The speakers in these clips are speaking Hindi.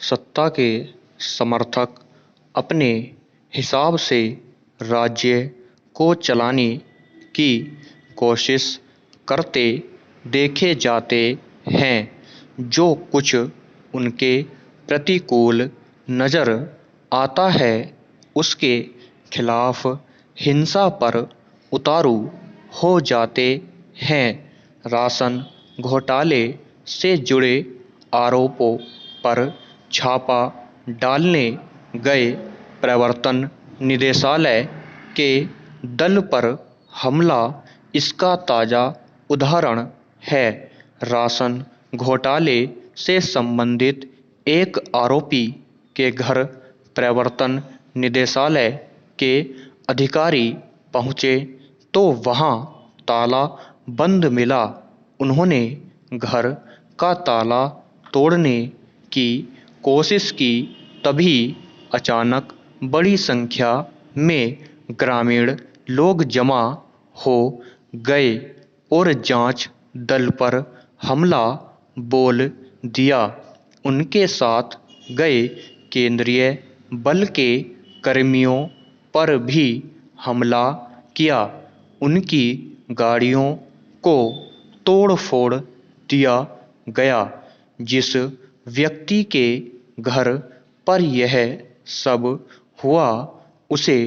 सत्ता के समर्थक अपने हिसाब से राज्य को चलाने की कोशिश करते देखे जाते हैं। जो कुछ उनके प्रतिकूल नज़र आता है उसके खिलाफ हिंसा पर उतारू हो जाते हैं। राशन घोटाले से जुड़े आरोपों पर छापा डालने गए प्रवर्तन निदेशालय के दल पर हमला इसका ताज़ा उदाहरण है। राशन घोटाले से संबंधित एक आरोपी के घर प्रवर्तन निदेशालय के अधिकारी पहुंचे तो वहां ताला बंद मिला। उन्होंने घर का ताला तोड़ने की कोशिश की, तभी अचानक बड़ी संख्या में ग्रामीण लोग जमा हो गए और जांच दल पर हमला बोल दिया। उनके साथ गए केंद्रीय बल के कर्मियों पर भी हमला किया। उनकी गाड़ियों को तोड़-फोड़ दिया गया। जिस व्यक्ति के घर पर यह सब हुआ उसे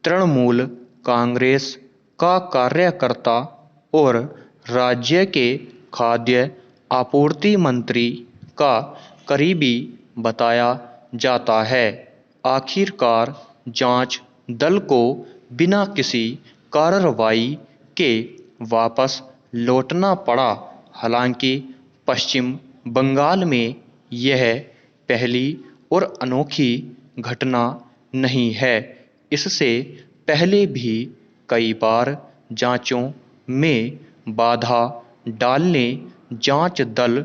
तृणमूल कांग्रेस का कार्यकर्ता और राज्य के खाद्य आपूर्ति मंत्री का करीबी बताया जाता है। आखिरकार जांच दल को बिना किसी कार्रवाई के वापस लौटना पड़ा। हालांकि पश्चिम बंगाल में यह पहली और अनोखी घटना नहीं है। इससे पहले भी कई बार जांचों में बाधा डालने, जांच दल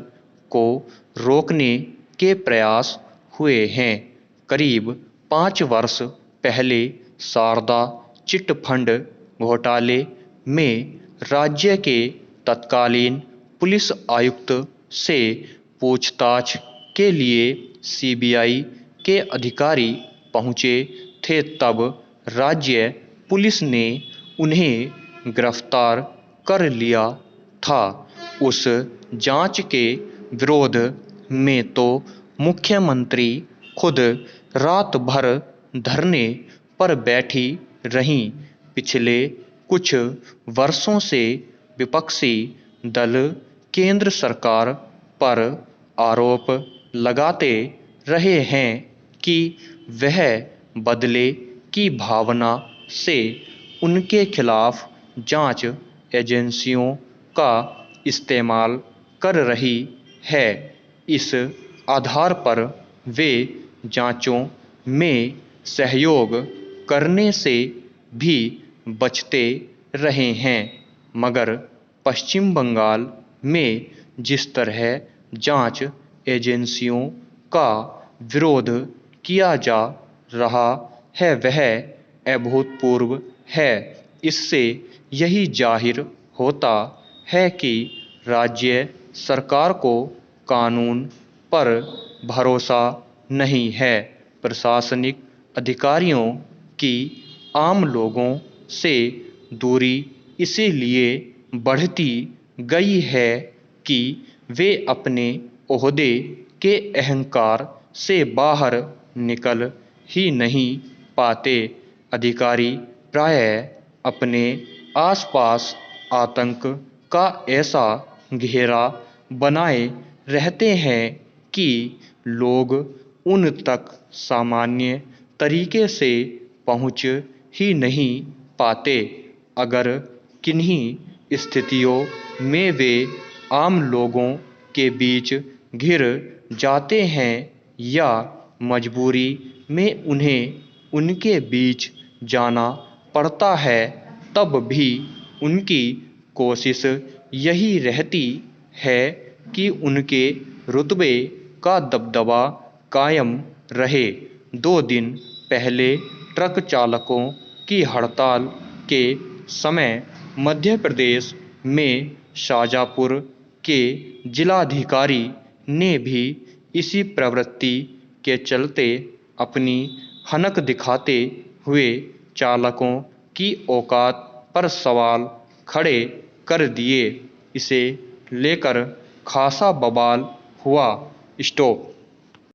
को रोकने के प्रयास हुए हैं। करीब 5 वर्ष पहले शारदा चिट फंड घोटाले में राज्य के तत्कालीन पुलिस आयुक्त से पूछताछ के लिए सीबीआई के अधिकारी पहुंचे थे। तब राज्य पुलिस ने उन्हें गिरफ्तार कर लिया था। उस जांच के विरोध में तो मुख्यमंत्री खुद रात भर धरने पर बैठी रहीं। पिछले कुछ वर्षों से विपक्षी दल केंद्र सरकार पर आरोप लगाते रहे हैं कि वह बदले की भावना से उनके खिलाफ जांच एजेंसियों का इस्तेमाल कर रही है। इस आधार पर वे जांचों में सहयोग करने से भी बचते रहे हैं। मगर पश्चिम बंगाल में जिस तरह जांच एजेंसियों का विरोध किया जा रहा है वह अभूतपूर्व है। इससे यही जाहिर होता है कि राज्य सरकार को कानून पर भरोसा नहीं है। प्रशासनिक अधिकारियों की आम लोगों से दूरी इसीलिए बढ़ती गई है कि वे अपने ओहदे के अहंकार से बाहर निकल ही नहीं पाते। अधिकारी प्रायः अपने आसपास आतंक का ऐसा घेरा बनाए रहते हैं कि लोग उन तक सामान्य तरीके से पहुंच ही नहीं पाते। अगर किन्हीं स्थितियों में वे आम लोगों के बीच घिर जाते हैं या मजबूरी में उन्हें उनके बीच जाना पड़ता है, तब भी उनकी कोशिश यही रहती है कि उनके रुतबे का दबदबा कायम रहे। 2 दिन पहले ट्रक चालकों की हड़ताल के समय मध्य प्रदेश में शाजापुर के जिलाधिकारी ने भी इसी प्रवृत्ति के चलते अपनी हनक दिखाते हुए चालकों की औकात पर सवाल खड़े कर दिए। इसे लेकर खासा बवाल हुआ। स्टॉप।